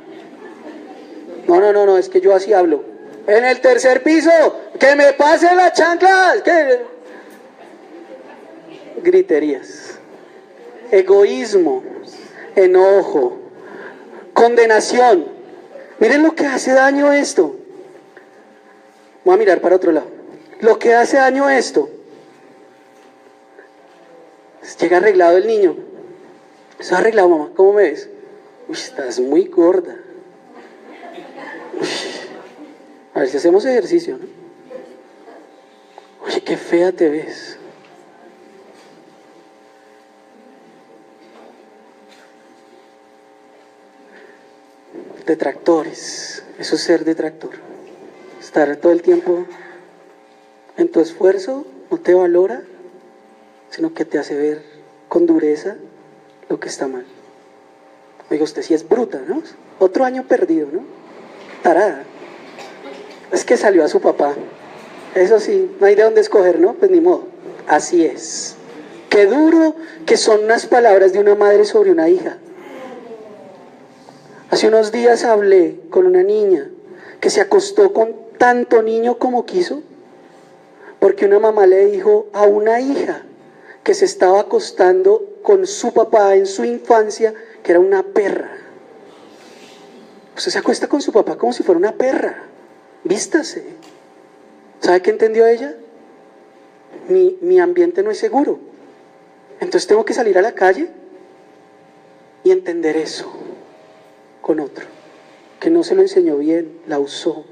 No, es que yo así hablo. En el tercer piso, que me pasen las chanclas. Griterías, egoísmo, enojo, condenación. Miren lo que hace daño esto. Voy a mirar para otro lado. Lo que hace daño esto. Llega arreglado el niño. Está arreglado, mamá. ¿Cómo me ves? Uy, estás muy gorda. Uy. A ver si hacemos ejercicio, ¿no? Oye, qué fea te ves. Detractores, eso es ser detractor. Estar todo el tiempo en tu esfuerzo, no te valora, sino que te hace ver con dureza lo que está mal. Oiga, usted sí es bruta, ¿no? Otro año perdido, ¿no? Tarada. Es que salió a su papá. Eso sí, no hay de dónde escoger, ¿no? Pues ni modo. Así es. Qué duro que son unas palabras de una madre sobre una hija. Hace unos días hablé con una niña que se acostó con tanto niño como quiso, porque una mamá le dijo a una hija que se estaba acostando con su papá en su infancia, que era una perra. Usted se acuesta con su papá como si fuera una perra. Vístase. ¿Sabe qué entendió ella? Mi ambiente no es seguro. Entonces tengo que salir a la calle y entender eso con otro, que no se lo enseñó bien, la usó.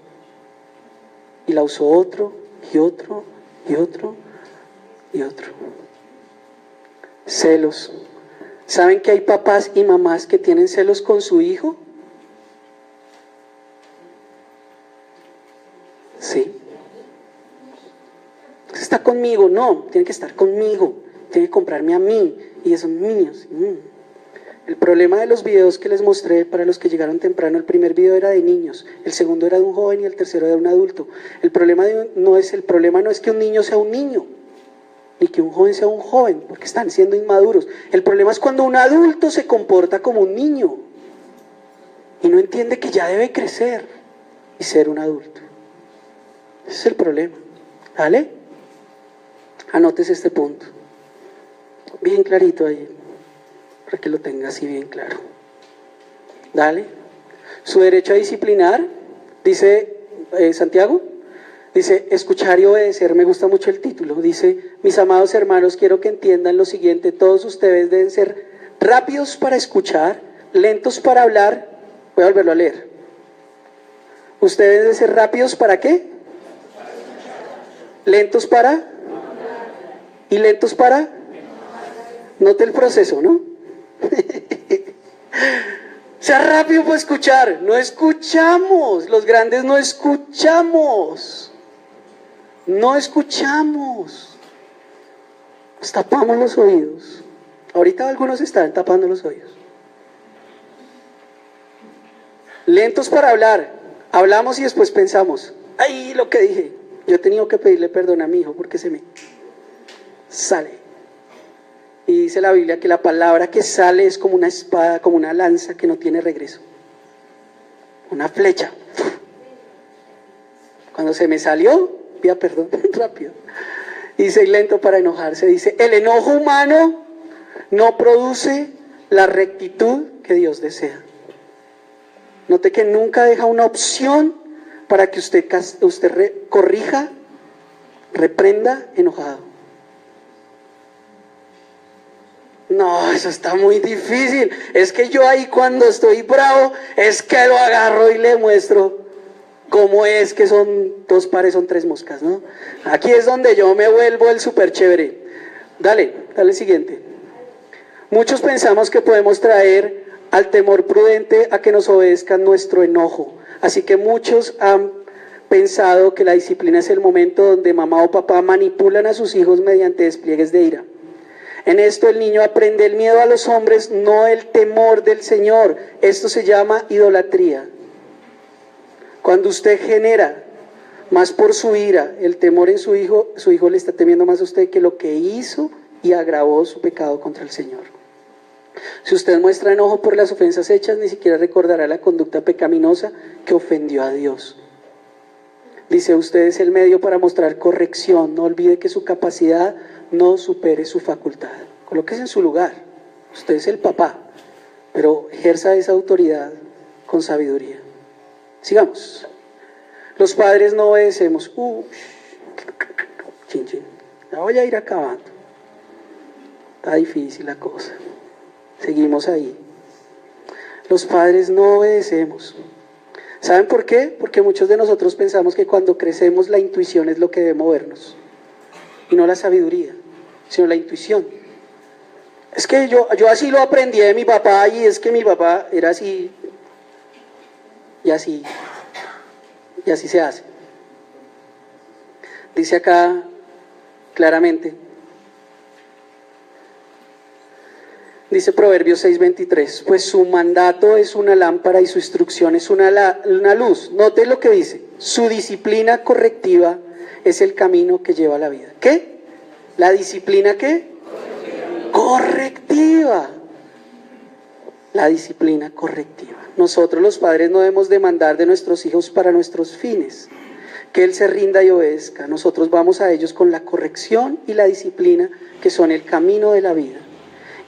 Y la usó otro, y otro, y otro, y otro. Celos. ¿Saben que hay papás y mamás que tienen celos con su hijo? Sí. Está conmigo, no, tiene que estar conmigo, tiene que comprarme a mí, y esos niños. El problema de los videos que les mostré, para los que llegaron temprano, el primer video era de niños, el segundo era de un joven y el tercero era de un adulto. El problema no es que un niño sea un niño, ni que un joven sea un joven, porque están siendo inmaduros. El problema es cuando un adulto se comporta como un niño y no entiende que ya debe crecer y ser un adulto. Ese es el problema. ¿Vale? Anótese este punto. Bien clarito ahí, para que lo tenga así bien claro. Dale. Su derecho a disciplinar, dice Santiago, dice, escuchar y obedecer. Me gusta mucho el título. Dice, mis amados hermanos, quiero que entiendan lo siguiente: todos ustedes deben ser rápidos para escuchar, lentos para hablar. Voy a volverlo a leer. Ustedes deben ser rápidos ¿para qué? Lentos para y lentos para. Note el proceso, ¿no? Sea rápido para escuchar. No escuchamos. Los grandes no escuchamos. No escuchamos. Nos tapamos los oídos. Ahorita algunos están tapando los oídos. Lentos para hablar. Hablamos y después pensamos. ¡Ay, lo que dije! Yo he tenido que pedirle perdón a mi hijo porque se me sale. Y dice la Biblia que la palabra que sale es como una espada, como una lanza que no tiene regreso. Una flecha. Cuando se me salió, pida perdón rápido. Y soy lento para enojarse. Dice, el enojo humano no produce la rectitud que Dios desea. Note que nunca deja una opción para que usted corrija, reprenda enojado. No, eso está muy difícil. Es que yo ahí cuando estoy bravo, es que lo agarro y le muestro cómo es que son 2 pares, son 3 moscas, ¿no? Aquí es donde yo me vuelvo el súper chévere. Dale siguiente. Muchos pensamos que podemos traer al temor prudente a que nos obedezcan nuestro enojo. Así que muchos han pensado que la disciplina es el momento donde mamá o papá manipulan a sus hijos mediante despliegues de ira. En esto el niño aprende el miedo a los hombres, no el temor del Señor. Esto se llama idolatría. Cuando usted genera más por su ira el temor en su hijo le está temiendo más a usted que lo que hizo y agravó su pecado contra el Señor. Si usted muestra enojo por las ofensas hechas, ni siquiera recordará la conducta pecaminosa que ofendió a Dios. Dice, usted es el medio para mostrar corrección. No olvide que su capacidad no supere su facultad. Colóquese en su lugar. Usted es el papá, pero ejerza esa autoridad con sabiduría. Sigamos. Los padres no obedecemos. Chin, chin. La voy a ir acabando. Está difícil la cosa. Seguimos ahí. Los padres no obedecemos. ¿Saben por qué? Porque muchos de nosotros pensamos que cuando crecemos la intuición es lo que debe movernos. Y no la sabiduría, sino la intuición. Es que yo así lo aprendí de mi papá y es que mi papá era así. Y así se hace. Dice acá claramente. Dice Proverbios 6:23, pues su mandato es una lámpara y su instrucción es una luz. Note lo que dice, su disciplina correctiva es el camino que lleva a la vida. ¿Qué? ¿La disciplina qué? Correctiva. La disciplina correctiva. Nosotros los padres no debemos demandar de nuestros hijos para nuestros fines, que él se rinda y obedezca. Nosotros vamos a ellos con la corrección y la disciplina que son el camino de la vida.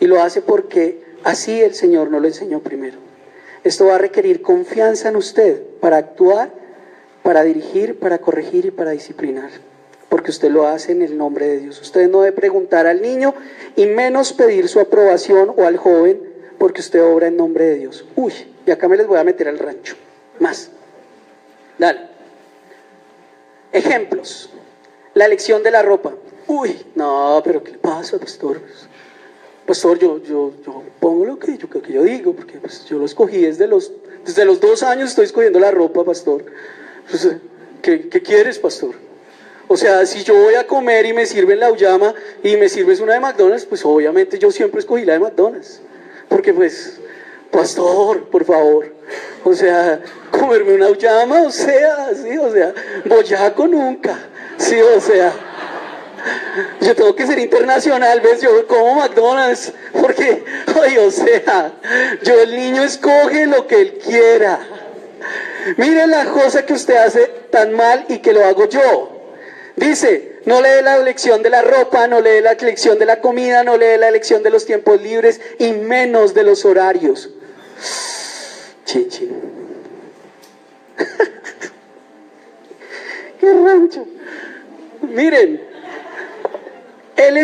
Y lo hace porque así el Señor nos lo enseñó primero. Esto va a requerir confianza en usted para actuar, para dirigir, para corregir y para disciplinar. Porque usted lo hace en el nombre de Dios. Usted no debe preguntar al niño y menos pedir su aprobación o al joven porque usted obra en nombre de Dios. Y acá me les voy a meter al rancho. Más. Dale. Ejemplos. La elección de la ropa. No, pero ¿qué le pasa, pastor? Pastor, yo pongo lo que yo digo, porque pues, yo lo escogí desde los 2 años estoy escogiendo la ropa, pastor. Pues, ¿qué quieres, pastor? O sea, si yo voy a comer y me sirven la auyama y me sirves una de McDonald's, pues obviamente yo siempre escogí la de McDonald's. Porque pues, pastor, por favor, o sea, comerme una auyama, o sea, boyaco nunca, sí, o sea... Yo tengo que ser internacional, ¿ves? Yo como McDonald's, porque, el niño escoge lo que él quiera. Mire la cosa que usted hace tan mal y que lo hago yo. Dice, no lee la elección de la ropa, no lee la elección de la comida, no lee la elección de los tiempos libres y menos de los horarios. Chin, chin. ¡Qué rancho! Miren.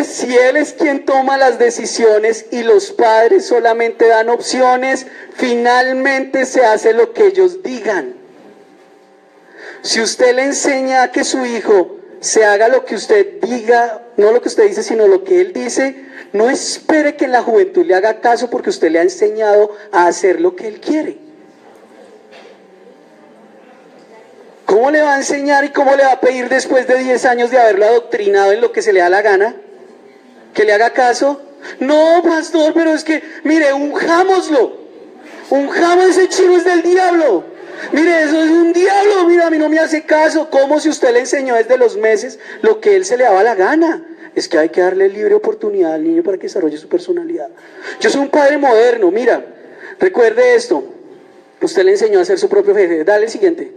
Si Él es quien toma las decisiones y los padres solamente dan opciones, finalmente se hace lo que ellos digan. Si usted le enseña a que su hijo se haga lo que usted diga, no lo que usted dice, sino lo que él dice, no espere que en la juventud le haga caso porque usted le ha enseñado a hacer lo que él quiere. ¿Cómo le va a enseñar y cómo le va a pedir después de 10 años de haberlo adoctrinado en lo que se le da la gana? ¿Que le haga caso? No, pastor, pero es que, mire, unjámoslo. Unjamos ese chivo, es del diablo. Mire, eso es un diablo, mira, a mí no me hace caso. Como si usted le enseñó desde los meses lo que él se le daba la gana. Es que hay que darle libre oportunidad al niño para que desarrolle su personalidad. Yo soy un padre moderno, mira, recuerde esto. Usted le enseñó a ser su propio jefe. Dale el siguiente.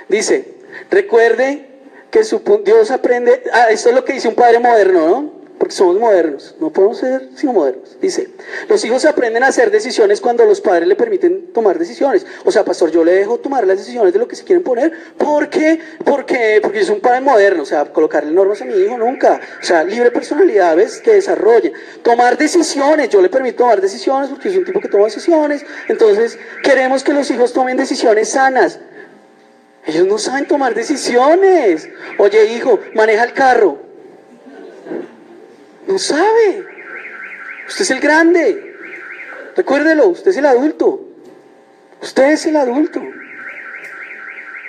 Dice, recuerde que Dios aprende. Esto es lo que dice un padre moderno, ¿no? Porque somos modernos, no podemos ser sino modernos. Dice, los hijos aprenden a hacer decisiones cuando los padres le permiten tomar decisiones. O sea, pastor, yo le dejo tomar las decisiones de lo que se quieren poner. ¿Por qué? Porque yo soy un padre moderno. O sea, colocarle normas a mi hijo nunca. O sea, libre personalidad, ¿ves? Que desarrolle. Tomar decisiones, yo le permito tomar decisiones porque es un tipo que toma decisiones. Entonces, queremos que los hijos tomen decisiones sanas. Ellos no saben tomar decisiones. Oye, hijo, maneja el carro. No sabe. Usted es el grande. Recuérdelo, usted es el adulto. Usted es el adulto.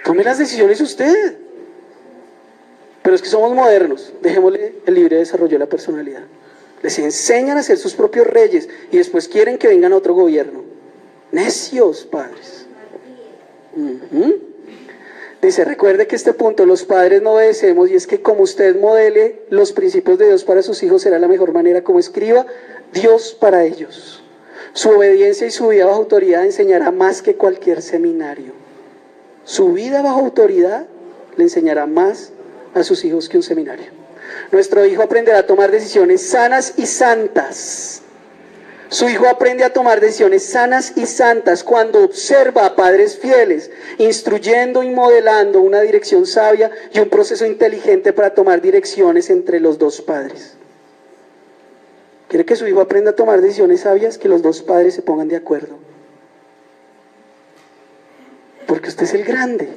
Tome las decisiones usted. Pero es que somos modernos. Dejémosle el libre desarrollo de la personalidad. Les enseñan a ser sus propios reyes y después quieren que vengan a otro gobierno. Necios, padres. Dice, recuerde que este punto los padres no obedecemos y es que como usted modele los principios de Dios para sus hijos será la mejor manera como escriba Dios para ellos. Su obediencia y su vida bajo autoridad enseñará más que cualquier seminario. Su vida bajo autoridad le enseñará más a sus hijos que un seminario. Nuestro hijo aprenderá a tomar decisiones sanas y santas. Su hijo aprende a tomar decisiones sanas y santas cuando observa a padres fieles, instruyendo y modelando una dirección sabia y un proceso inteligente para tomar direcciones entre los dos padres. ¿Quiere que su hijo aprenda a tomar decisiones sabias? Que los dos padres se pongan de acuerdo. Porque usted es el grande.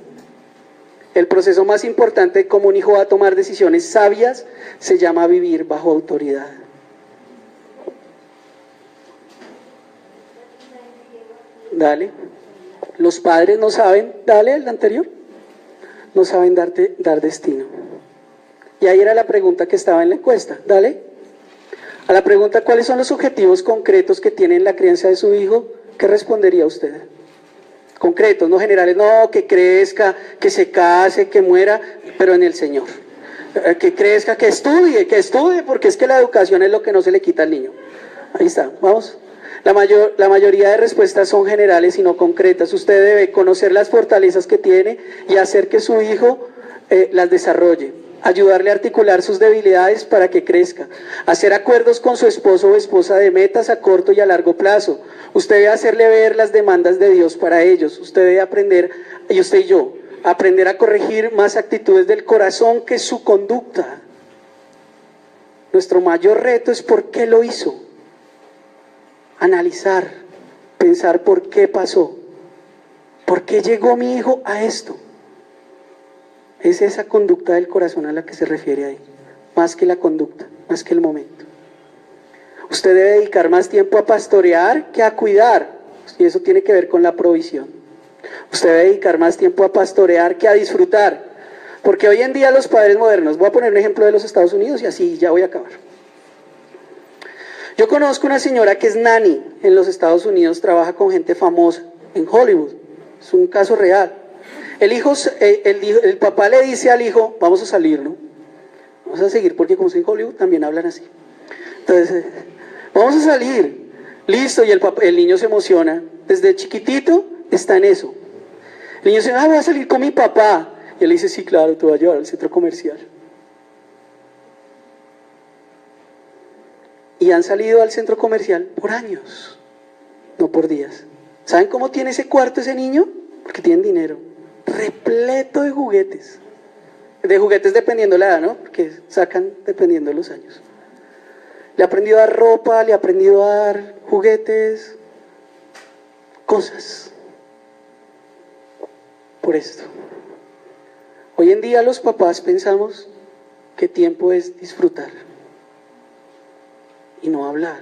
El proceso más importante de cómo un hijo va a tomar decisiones sabias se llama vivir bajo autoridad. Dale. Los padres no saben, dale el anterior, no saben dar destino. Y ahí era la pregunta que estaba en la encuesta, dale. A la pregunta, ¿cuáles son los objetivos concretos que tiene en la crianza de su hijo? ¿Qué respondería usted? Concretos, no generales, no, que crezca, que se case, que muera, pero en el Señor. Que crezca, que estudie, porque es que la educación es lo que no se le quita al niño. Ahí está, vamos. La mayoría de respuestas son generales y no concretas. Usted debe conocer las fortalezas que tiene y hacer que su hijo las desarrolle. Ayudarle a articular sus debilidades para que crezca. Hacer acuerdos con su esposo o esposa de metas a corto y a largo plazo. Usted debe hacerle ver las demandas de Dios para ellos. Usted debe aprender, y usted y yo, aprender a corregir más actitudes del corazón que su conducta. Nuestro mayor reto es por qué lo hizo. Analizar, pensar por qué pasó, por qué llegó mi hijo a esto. Es esa conducta del corazón a la que se refiere ahí, más que la conducta, más que el momento. Usted debe dedicar más tiempo a pastorear que a cuidar, y eso tiene que ver con la provisión. Usted debe dedicar más tiempo a pastorear que a disfrutar, porque hoy en día los padres modernos, voy a poner un ejemplo de los Estados Unidos y así ya voy a acabar. Yo conozco una señora que es nani en los Estados Unidos, trabaja con gente famosa en Hollywood, es un caso real. El papá le dice al hijo, vamos a salir, ¿no? Vamos a seguir, porque como es en Hollywood también hablan así. Entonces, vamos a salir, listo, y el niño se emociona, desde chiquitito está en eso. El niño dice, voy a salir con mi papá, y él dice, sí, claro, te voy a llevar al centro comercial. Y han salido al centro comercial por años, no por días. ¿Saben cómo tiene ese cuarto ese niño? Porque tienen dinero, repleto de juguetes. De juguetes dependiendo la edad, ¿no? Porque sacan dependiendo de los años. Le ha aprendido a dar ropa, le ha aprendido a dar juguetes, cosas. Por esto. Hoy en día los papás pensamos que tiempo es disfrutar. Y no hablar,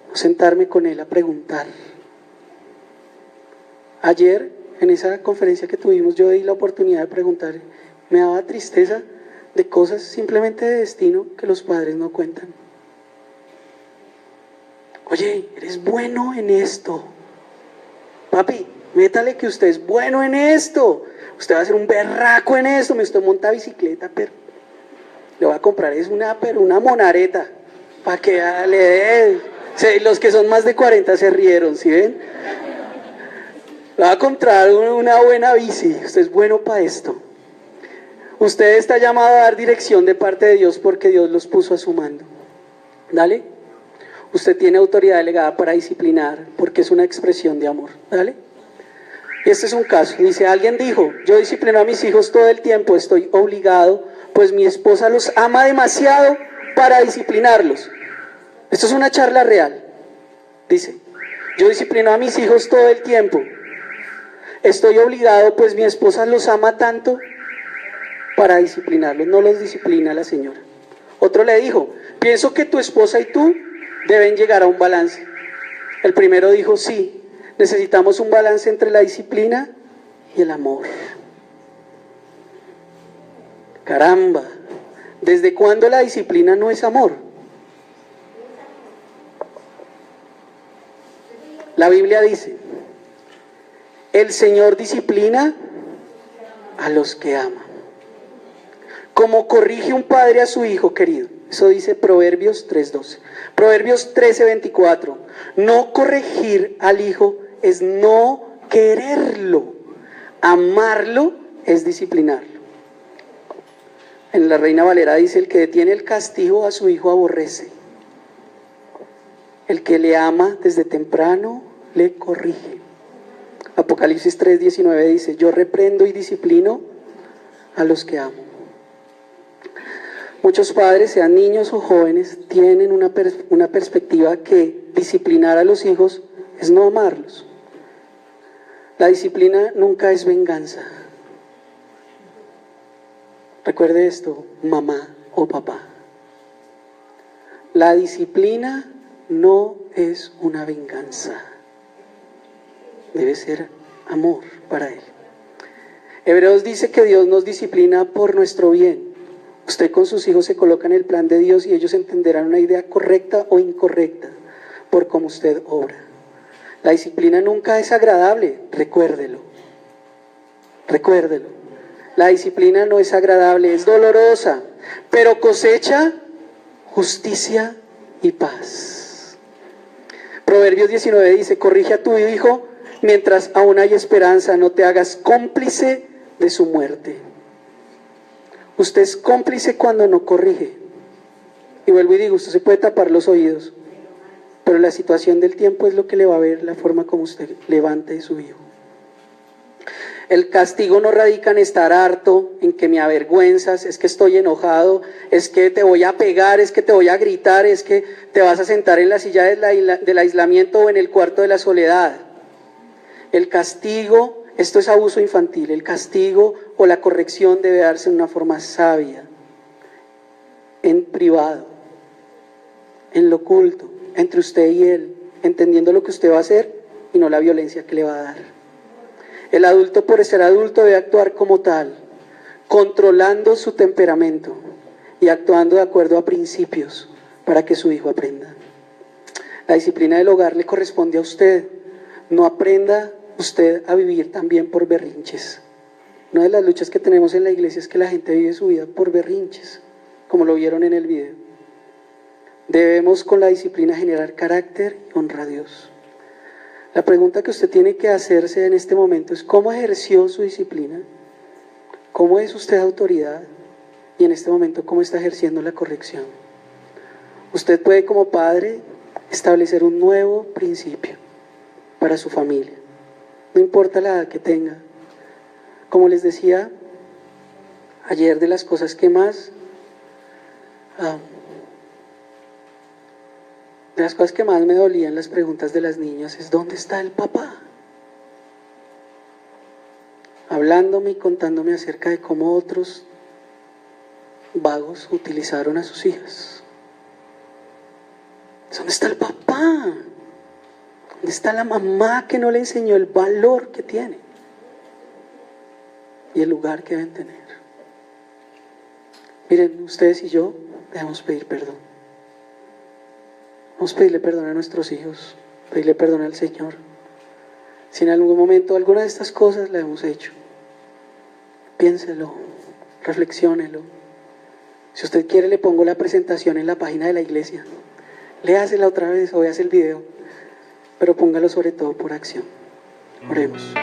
no sentarme con él a preguntar. Ayer, en esa conferencia que tuvimos, yo di la oportunidad de preguntar. Me daba tristeza de cosas simplemente de destino que los padres no cuentan. Oye, eres bueno en esto. Papi, Métale que usted es bueno en esto. Usted va a ser un berraco en esto. Usted monta bicicleta, pero le voy a comprar es una monareta para que le dé. Sí, los que son más de 40 se rieron, ¿sí ven? Le voy a comprar una buena bici. Usted es bueno para esto. Usted está llamado a dar dirección de parte de Dios porque Dios los puso a su mando. Dale. Usted tiene autoridad delegada para disciplinar porque es una expresión de amor. Dale. Y este es un caso. Dice, alguien dijo, yo disciplino a mis hijos todo el tiempo, estoy obligado, pues mi esposa los ama demasiado para disciplinarlos. Esto es una charla real. Dice, yo disciplino a mis hijos todo el tiempo, estoy obligado, pues mi esposa los ama tanto para disciplinarlos. No los disciplina la señora. Otro le dijo, pienso que tu esposa y tú deben llegar a un balance. El primero dijo, sí, necesitamos un balance entre la disciplina y el amor. Caramba, ¿desde cuándo la disciplina no es amor? La Biblia dice, el Señor disciplina a los que ama. Como corrige un padre a su hijo querido. Eso dice Proverbios 3:12. Proverbios 13:24. No corregir al hijo es no quererlo. Amarlo es disciplinarlo. En la Reina Valera dice, el que detiene el castigo a su hijo aborrece. El que le ama desde temprano le corrige. Apocalipsis 3:19 dice, yo reprendo y disciplino a los que amo. Muchos padres, sean niños o jóvenes, tienen una perspectiva que disciplinar a los hijos es no amarlos. La disciplina nunca es venganza. Recuerde esto, mamá o papá. La disciplina no es una venganza. Debe ser amor para él. Hebreos dice que Dios nos disciplina por nuestro bien. Usted con sus hijos se coloca en el plan de Dios y ellos entenderán una idea correcta o incorrecta por cómo usted obra. La disciplina nunca es agradable, recuérdelo. Recuérdelo. La disciplina no es agradable, es dolorosa, pero cosecha justicia y paz. Proverbios 19 dice, corrige a tu hijo mientras aún hay esperanza, no te hagas cómplice de su muerte. Usted es cómplice cuando no corrige. Y vuelvo y digo, usted se puede tapar los oídos, pero la situación del tiempo es lo que le va a ver la forma como usted levante su hijo. El castigo no radica en estar harto, en que me avergüenzas, es que estoy enojado, es que te voy a pegar, es que te voy a gritar, es que te vas a sentar en la silla del aislamiento o en el cuarto de la soledad. El castigo, esto es abuso infantil, el castigo o la corrección debe darse de una forma sabia, en privado, en lo oculto, entre usted y él, entendiendo lo que usted va a hacer y no la violencia que le va a dar. El adulto, por ser adulto, debe actuar como tal, controlando su temperamento y actuando de acuerdo a principios para que su hijo aprenda. La disciplina del hogar le corresponde a usted. No aprenda usted a vivir también por berrinches. Una de las luchas que tenemos en la iglesia es que la gente vive su vida por berrinches, como lo vieron en el video. Debemos con la disciplina generar carácter y honra a Dios. La pregunta que usted tiene que hacerse en este momento es ¿cómo ejerció su disciplina? ¿Cómo es usted autoridad? Y en este momento, ¿cómo está ejerciendo la corrección? Usted puede como padre establecer un nuevo principio para su familia. No importa la edad que tenga. Como les decía ayer, de las cosas que más me dolían las preguntas de las niñas es ¿dónde está el papá? Hablándome y contándome acerca de cómo otros vagos utilizaron a sus hijas. ¿Dónde está el papá? ¿Dónde está la mamá que no le enseñó el valor que tiene y el lugar que deben tener? Miren, ustedes y yo debemos pedir perdón. Vamos a pedirle perdón a nuestros hijos, pedirle perdón al Señor. Si en algún momento alguna de estas cosas la hemos hecho, piénselo, reflexiónelo. Si usted quiere, le pongo la presentación en la página de la iglesia. Léasela otra vez o véase el video, pero póngalo sobre todo por acción. Oremos.